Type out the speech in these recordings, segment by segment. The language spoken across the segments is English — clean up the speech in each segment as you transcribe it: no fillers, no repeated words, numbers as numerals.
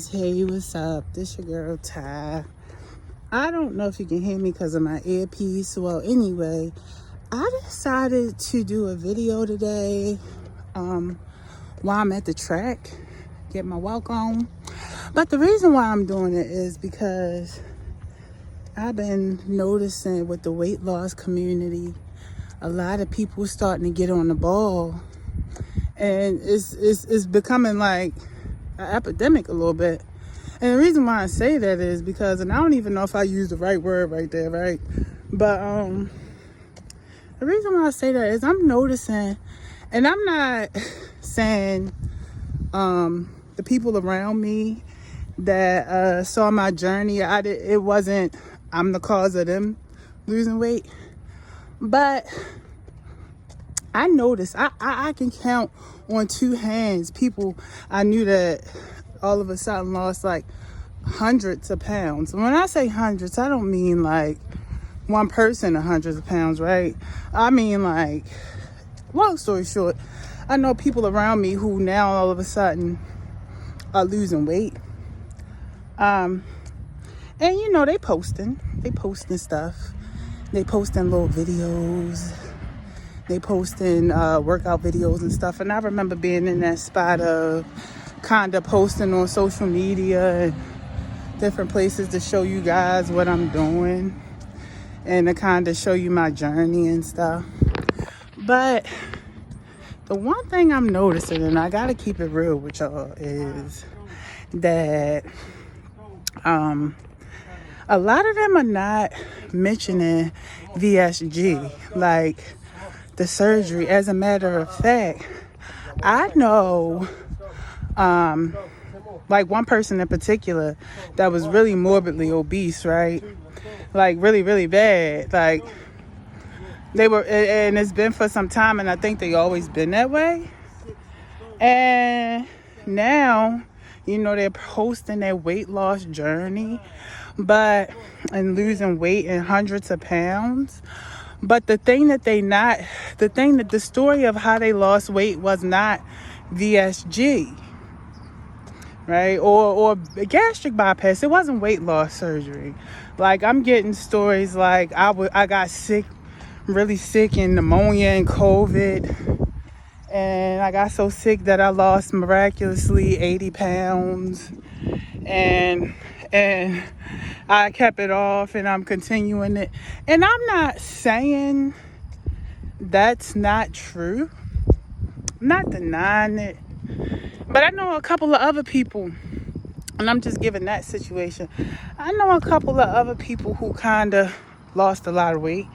guys, hey, what's up? This your girl Ty. I don't know if you can hear me because of my earpiece. Well, anyway, I decided to do a video today while I'm at the track, get my walk on. But the reason why I'm doing it is because I've been noticing with the weight loss community, a lot of people starting to get on the ball, and it's becoming like an epidemic a little bit. And the reason why I say that is because, and I don't even know if I used the right word right there, right? But the reason why I say that is I'm noticing, and I'm not saying the people around me that saw my journey, it wasn't I'm the cause of them losing weight, but I noticed I can count on two hands people I knew that all of a sudden lost like hundreds of pounds. When I say hundreds, I don't mean like one person hundreds of pounds, right? I mean, like, long story short, I know people around me who now all of a sudden are losing weight. And you know, they posting stuff. They posting little videos. They posting workout videos and stuff. And I remember being in that spot of kind of posting on social media and different places to show you guys what I'm doing and to kind of show you my journey and stuff. But the one thing I'm noticing, and I gotta keep it real with y'all, is that a lot of them are not mentioning VSG, like the surgery. As a matter of fact, I know like one person in particular that was really morbidly obese, right? Like really, really bad. Like they were, and it's been for some time, and I think they always been that way. And now, you know, they're posting their weight loss journey, and losing weight in hundreds of pounds. But the story of how they lost weight was not VSG, right? Or gastric bypass. It wasn't weight loss surgery. Like, I'm getting stories like I got sick, really sick, in pneumonia and COVID. And I got so sick that I lost miraculously 80 pounds. And I kept it off, and I'm continuing it. And I'm not saying that's not true. I'm not denying it. But I know a couple of other people, and I'm just giving that situation. I know a couple of other people who kind of lost a lot of weight.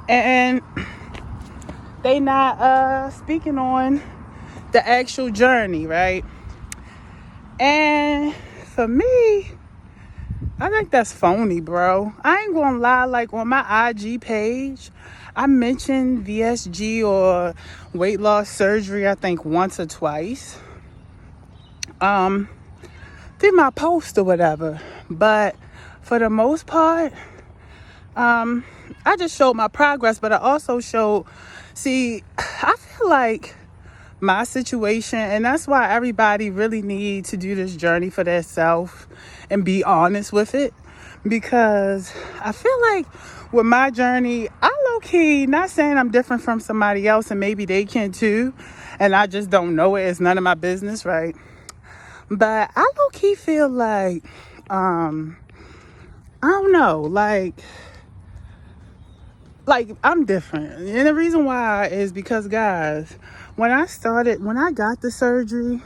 And they not speaking on the actual journey, right? And for me, I think that's phony, bro. I ain't gonna lie. Like, on my IG page, I mentioned VSG or weight loss surgery, I think once or twice. Did my post or whatever. But for the most part, I just showed my progress, but I also showed, I feel like my situation, and that's why everybody really needs to do this journey for themselves and be honest with it, because I feel like with my journey, I low-key, not saying I'm different from somebody else, and maybe they can too, and I just don't know it, it's none of my business, right? But I low-key feel like I don't know, like I'm different. And the reason why is because, guys, when I got the surgery,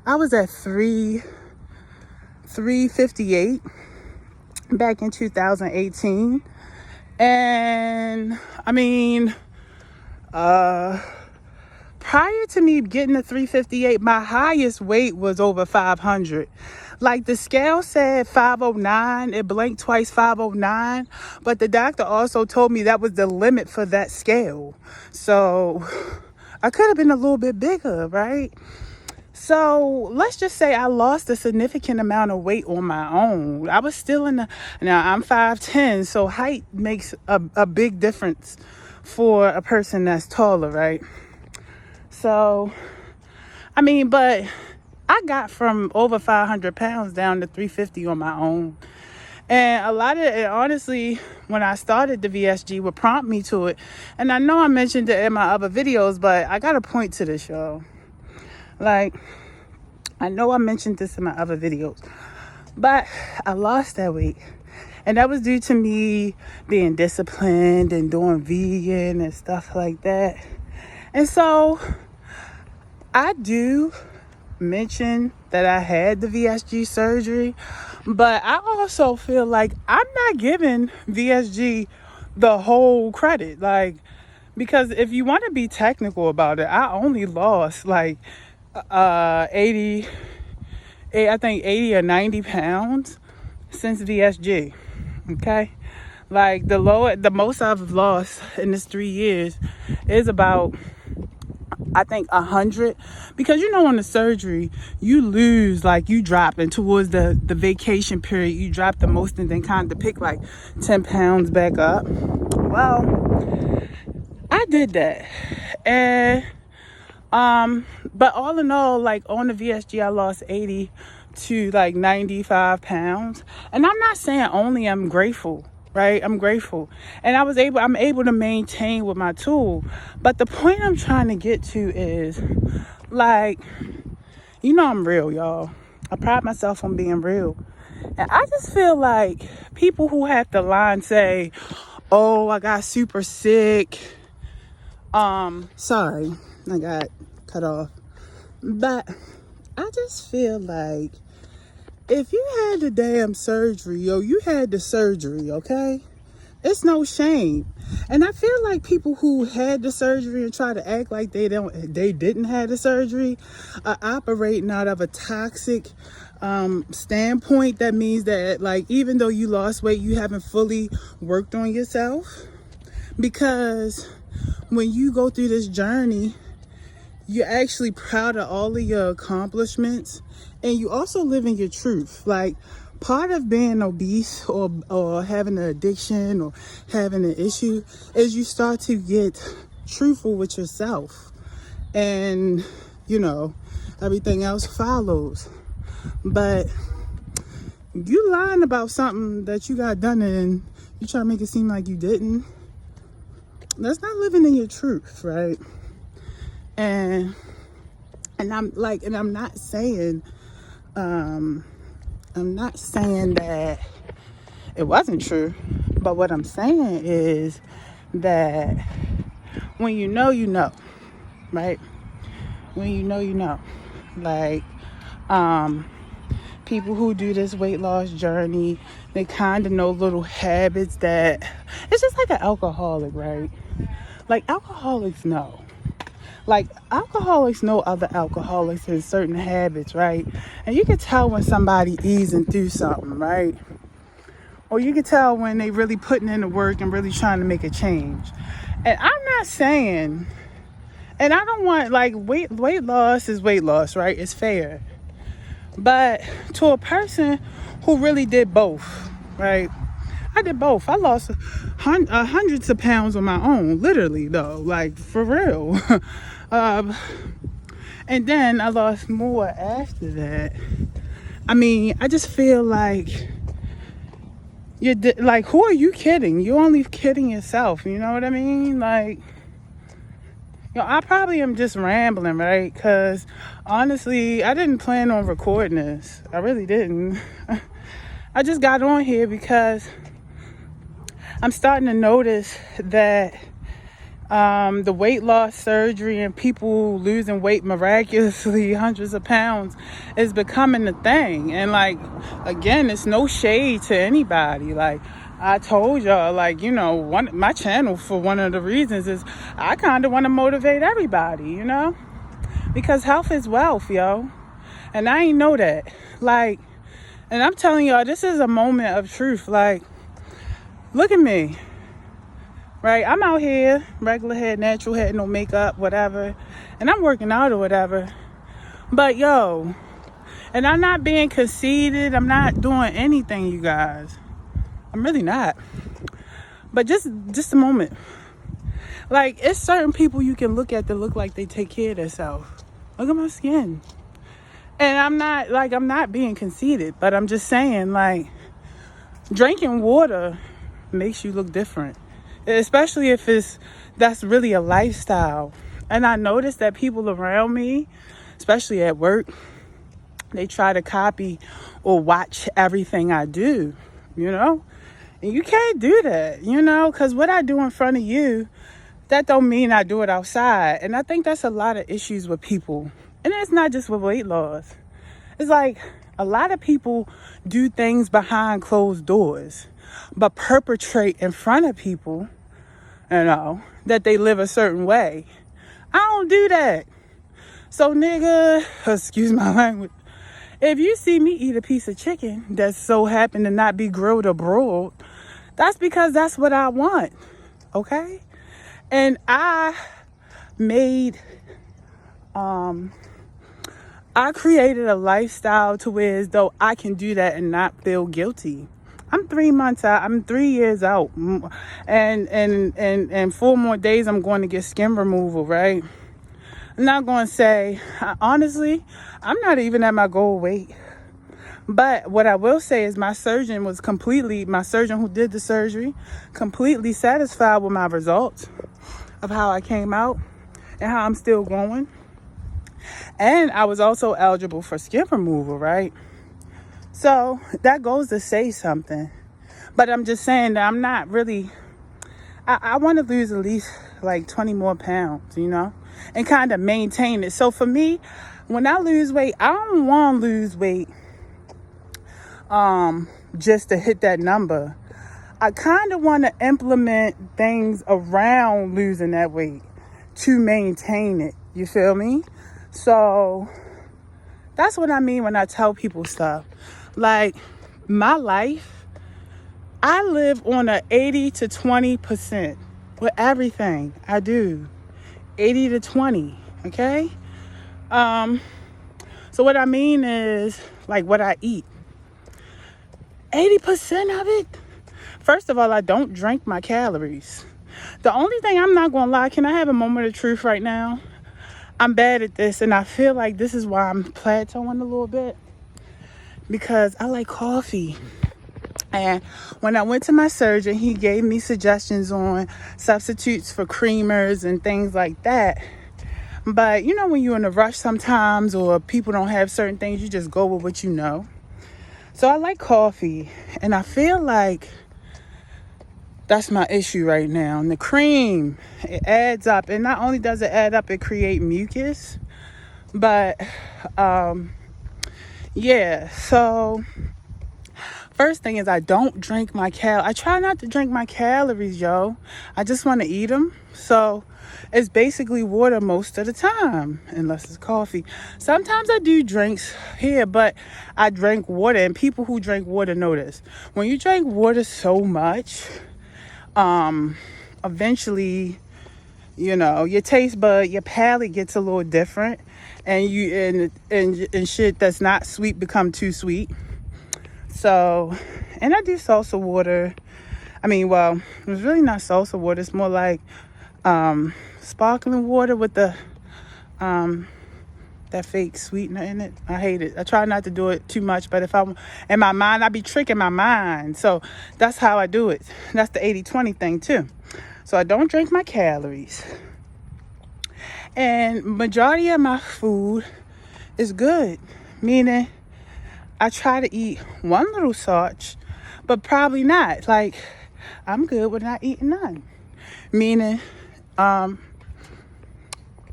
I was at 358 back in 2018. And I mean, prior to me getting to 358, my highest weight was over 500. Like, the scale said 509, it blinked twice, 509, but the doctor also told me that was the limit for that scale. So I could have been a little bit bigger, right? So let's just say I lost a significant amount of weight on my own. I was still now I'm 5'10", so height makes a big difference for a person that's taller, right? So, I mean, but I got from over 500 pounds down to 350 on my own. And a lot of it, honestly, when I started the VSG, would prompt me to it. And I know I mentioned it in my other videos, but I got to point to this, y'all. Like, I know I mentioned this in my other videos, but I lost that weight. And that was due to me being disciplined and doing vegan and stuff like that. And so I do mention that I had the VSG surgery, but I also feel like I'm not giving VSG the whole credit. Like, because if you want to be technical about it, I only lost like 80 or 90 pounds since VSG. Okay, like the most I've lost in this 3 years is about, I think, 100, because on the surgery you lose, like you drop, and towards the vacation period you drop the most and then kind of pick like 10 pounds back up. Well, I did that, and but all in all, like on the VSG I lost 80 to like 95 pounds, and I'm not saying only, I'm grateful, right? I'm grateful, and I'm able to maintain with my tool. But the point I'm trying to get to is, like, I'm real, y'all. I pride myself on being real, and I just feel like people who have to lie and say, oh, I got super sick, sorry, I got cut off, but I just feel like if you had the damn surgery, you had the surgery, okay? It's no shame. And I feel like people who had the surgery and try to act like they didn't have the surgery are operating out of a toxic standpoint. That means that, like, even though you lost weight, you haven't fully worked on yourself. Because when you go through this journey, you're actually proud of all of your accomplishments, and you also live in your truth. Like, part of being obese or having an addiction or having an issue is you start to get truthful with yourself, and everything else follows. But you lying about something that you got done and you try to make it seem like you didn't, that's not living in your truth, right? And I'm not saying that it wasn't true, but what I'm saying is that when you know, right? When you know, like, people who do this weight loss journey, they kind of know little habits that, it's just like an alcoholic, right? Like, alcoholics know. Like, alcoholics know other alcoholics in certain habits, right? And you can tell when somebody easing through something, right? Or you can tell when they really putting in the work and really trying to make a change. And I'm not saying, and I don't want, like, weight loss is weight loss, right? It's fair. But to a person who really did both, right? I did both. I lost hundreds of pounds on my own, literally, though, like, for real. And then I lost more after that. I mean, I just feel like like, who are you kidding? You're only kidding yourself. You know what I mean? Like, I probably am just rambling, right? Because honestly, I didn't plan on recording this. I really didn't. I just got on here because I'm starting to notice that the weight loss surgery and people losing weight miraculously, hundreds of pounds, is becoming a thing. And, like, again, it's no shade to anybody. Like, I told y'all, like, my channel, for one of the reasons, is I kind of want to motivate everybody, because health is wealth, yo. And I ain't know that. Like, and I'm telling y'all, this is a moment of truth. Like, look at me. Right, I'm out here, regular head, natural head, no makeup, whatever, and I'm working out or whatever. But yo, and I'm not being conceited. I'm not doing anything, you guys. I'm really not. But just a moment. Like, it's certain people you can look at that look like they take care of themselves. Look at my skin. And I'm not being conceited, but I'm just saying, like, drinking water makes you look different, especially if that's really a lifestyle. And I noticed that people around me, especially at work, they try to copy or watch everything I do, you know? And you can't do that, you know, because what I do in front of you, that don't mean I do it outside. And I think that's a lot of issues with people. And it's not just with weight loss. It's like a lot of people do things behind closed doors, but perpetrate in front of people, you know, that they live a certain way. I don't do that. So nigga, excuse my language, if you see me eat a piece of chicken that so happened to not be grilled or broiled, that's because that's what I want, okay? And I created a lifestyle to where as though I can do that and not feel guilty. I'm 3 months out. I'm 3 years out. And 4 more days I'm going to get skin removal, right? I'm not going to say, honestly, I'm not even at my goal weight. But what I will say is my surgeon who did the surgery, completely satisfied with my results of how I came out and how I'm still going. And I was also eligible for skin removal, right? So that goes to say something. But I'm just saying that I'm not really, I want to lose at least like 20 more pounds, you know, and kind of maintain it. So for me, when I lose weight, I don't want to lose weight just to hit that number. I kind of want to implement things around losing that weight to maintain it. You feel me? So that's what I mean when I tell people stuff. Like, my life, I live on a 80 to 20% with everything I do. 80 to 20, okay? So what I mean is, like, what I eat. 80% of it, first of all, I don't drink my calories. The only thing, I'm not going to lie, can I have a moment of truth right now? I'm bad at this, and I feel like this is why I'm plateauing a little bit, because I like coffee. And when I went to my surgeon, he gave me suggestions on substitutes for creamers and things like that. But you know, when you're in a rush sometimes, or people don't have certain things, you just go with what you know. So I like coffee, and I feel like that's my issue right now. And the cream, it adds up. And not only does it add up, it creates mucus. But, yeah. So, first thing is I don't drink my I try not to drink my calories, yo. I just want to eat them. So, it's basically water most of the time, unless it's coffee. Sometimes I do drinks here, but I drink water. And people who drink water know this. When you drink water so much, eventually, you know, your taste bud, your palate gets a little different, and and shit that's not sweet become too sweet. So, and I do salsa water. I mean, well, it's really not salsa water. It's more like sparkling water with the that fake sweetener in it. I hate it. I try not to do it too much, but if I'm in my mind, I be tricking my mind. So that's how I do it. That's the 80-20 thing too. So I don't drink my calories. And majority of my food is good. Meaning I try to eat one little starch, but probably not. Like, I'm good with not eating none. Meaning,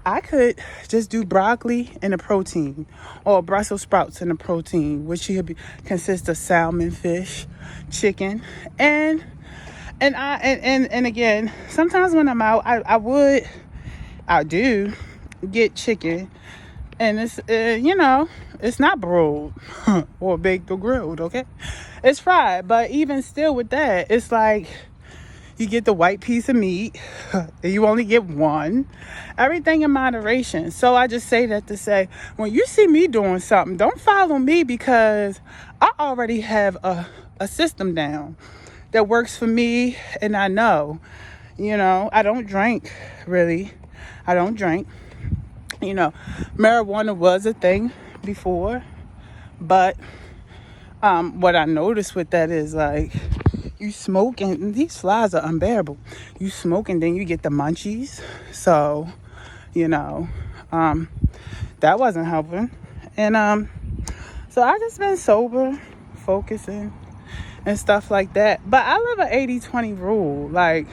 I could just do broccoli and a protein, or Brussels sprouts and a protein, which consists of salmon, fish, chicken, and again, sometimes when I'm out, I do get chicken, and it's you know, it's not broiled or baked or grilled, okay? It's fried, but even still with that, it's like, you get the white piece of meat, and you only get one. Everything in moderation. So I just say that to say, when you see me doing something, don't follow me, because I already have a system down that works for me, and I know, you know, I don't drink, really. I don't drink. You know, marijuana was a thing before, but what I noticed with that is like you smoke and these flies are unbearable. You smoke and then you get the munchies. So, you know, that wasn't helping. And so I just been sober, focusing and stuff like that. But I live an 80-20 rule. Like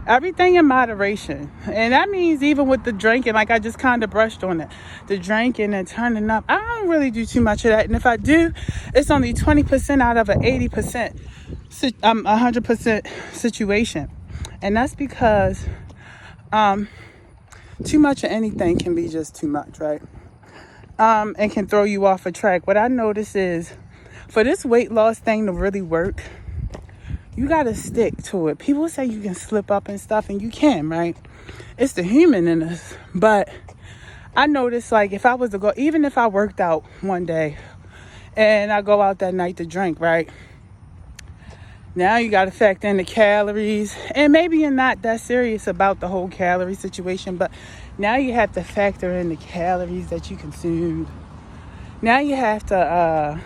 everything in moderation. And that means even with the drinking, like I just kind of brushed on it. The drinking and turning up. I don't really do too much of that. And if I do, it's only 20% out of an 80%, 100% situation. And that's because too much of anything can be just too much, right? And can throw you off a track. What I notice is for this weight loss thing to really work, you got to stick to it. People say you can slip up and stuff, and you can, right? It's the human in us. But I noticed, like, if I was to go, even if I worked out one day and I go out that night to drink, right? Now you got to factor in the calories. And maybe you're not that serious about the whole calorie situation, but now you have to factor in the calories that you consumed. Now you have to,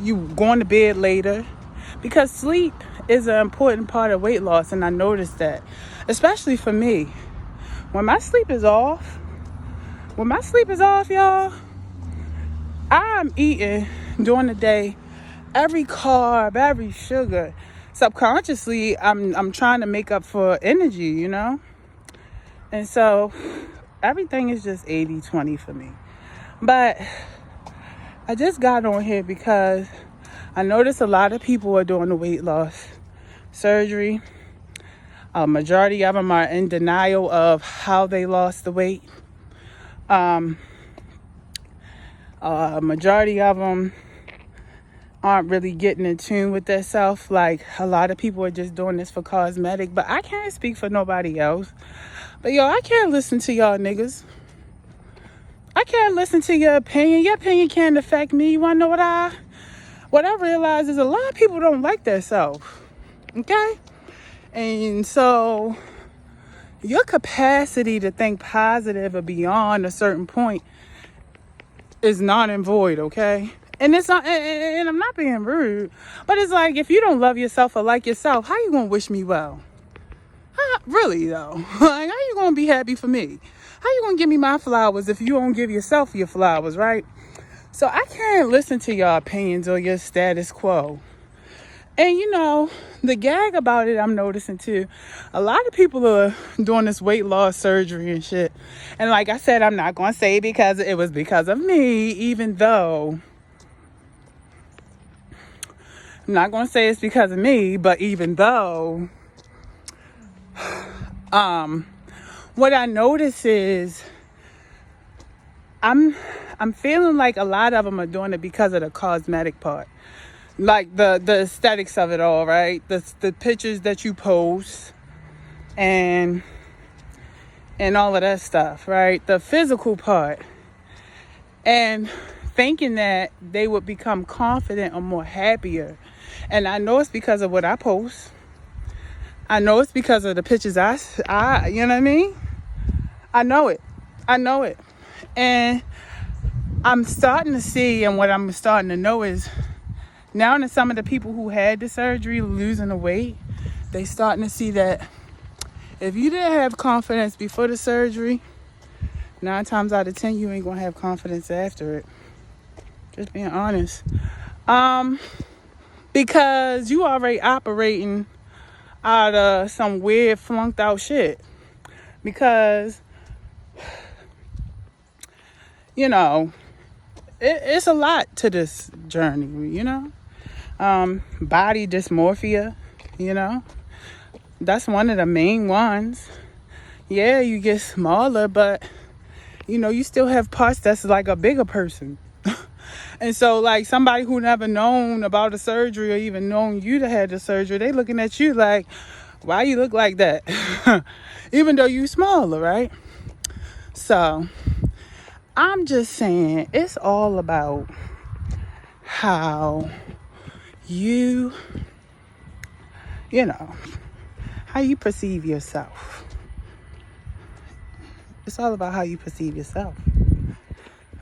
you going to bed later, because sleep is an important part of weight loss. And I noticed that, especially for me, when my sleep is off, y'all, I'm eating during the day every carb, every sugar. Subconsciously, I'm trying to make up for energy, you know? And so everything is just 80-20 for me. But I just got on here because I noticed a lot of people are doing the weight loss surgery. A majority of them are in denial of how they lost the weight. A majority of them aren't really getting in tune with themselves. Like, a lot of people are just doing this for cosmetic. But I can't speak for nobody else. But yo, I can't listen to y'all niggas. I can't listen to your opinion. Your opinion can't affect me. You want to know what I realize is a lot of people don't like themselves. Okay? And so your capacity to think positive or beyond a certain point is not and void, okay? And it's not, and I'm not being rude, but it's like, if you don't love yourself or like yourself, how you gonna wish me well? Really though? Like, how you gonna be happy for me? How you gonna give me my flowers if you don't give yourself your flowers, right? So I can't listen to your opinions or your status quo. And you know, the gag about it, I'm noticing too, a lot of people are doing this weight loss surgery and shit. And like I said, I'm not gonna say because it was because of me, even though I'm not gonna say it's because of me, but even though what I notice is I'm feeling like a lot of them are doing it because of the cosmetic part. Like the aesthetics of it all, right? The pictures that you post and all of that stuff, right? The physical part. And thinking that they would become confident or more happier. And I know it's because of what I post. I know it's because of the pictures I you know what I mean? I know it. And I'm starting to see, and what I'm starting to know is, now that some of the people who had the surgery losing the weight, they starting to see that if you didn't have confidence before the surgery, 9 times out of 10, you ain't gonna have confidence after it. Just being honest. Because you already operating out of some weird flunked out shit. Because, you know, it's a lot to this journey, you know? Body dysmorphia, you know? That's one of the main ones. Yeah, you get smaller, but, you know, you still have parts that's like a bigger person. And so, like, somebody who never known about the surgery or even known you to have the surgery, they looking at you like, why you look like that? Even though you smaller, right? So, I'm just saying, it's all about how you know, how you perceive yourself. It's all about how you perceive yourself.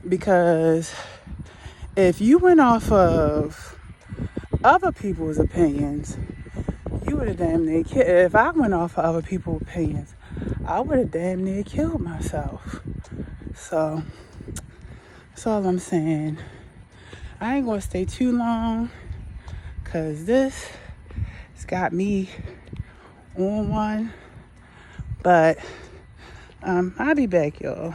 Because if you went off of other people's opinions, you would have damn near killed. If I went off of other people's opinions, I would have damn near killed myself. So that's all I'm saying. I ain't gonna stay too long, cause this has got me on one. But I'll be back, y'all.